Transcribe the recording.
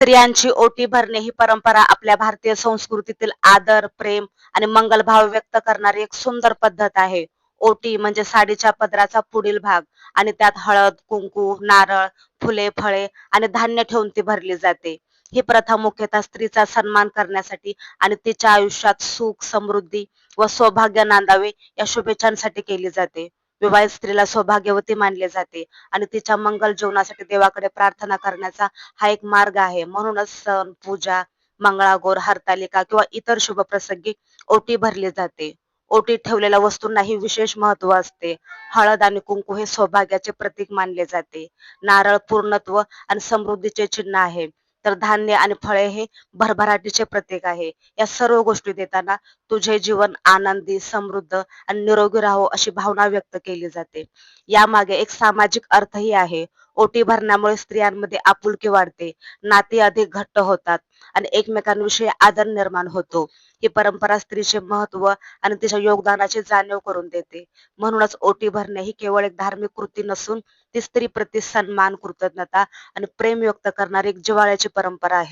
स्त्रियांची ओटी भरणे ही परंपरा आपल्या भारतीय संस्कृतीतील आदर, प्रेम आणि मंगलभाव व्यक्त करणारी एक सुंदर पद्धत आहे. ओटी म्हणजे साडीच्या पदराचा पुढील भाग आणि त्यात हळद, कुंकू, नारळ, फुले, फळे आणि धान्य ठेवून ती भरली जाते. ही प्रथा मुख्यतः स्त्रीचा सन्मान करण्यासाठी आणि तिच्या आयुष्यात सुख, समृद्धी व सौभाग्य नांदावे या शुभेच्छांसाठी केली जाते. विवाहित स्त्रीला सौभाग्यवती मानले जाते आणि तिच्या मंगल जीवनासाठी देवाकडे प्रार्थना करण्याचा हा एक मार्ग आहे. म्हणूनच सण, पूजा, मंगळागौर, हरतालिका किंवा इतर शुभ प्रसंगी ओटी भरली जाते. ओटीत ठेवलेल्या वस्तूंनाही विशेष महत्त्व असते. हळद आणि कुंकू हे सौभाग्याचे प्रतीक मानले जाते. नारळ पूर्णत्व आणि समृद्धीचे चिन्ह आहे. तर धान्य आणि फळे हे भरभराटीचे प्रतीक आहे. या सर्व गोष्टी देताना तुझे जीवन आनंदी, समृद्ध आणि निरोगी राहो अशी भावना व्यक्त केली जाते. यामागे एक सामाजिक अर्थही आहे. ओटी भरण्यामुळे स्त्रियांमध्ये आपुलकी वाढते, नाती अधिक घट्ट होतात आणि एकमेकांविषयी आदर निर्माण होतो. ही परंपरा स्त्रीचे महत्त्व आणि तिच्या योगदानाची जाणीव करून देते. म्हणूनच ओटी भरणे ही केवळ एक धार्मिक कृती नसून ती स्त्रीप्रती सन्मान, कृतज्ञता आणि प्रेम व्यक्त करणारी एक जिव्हाळ्याची परंपरा आहे.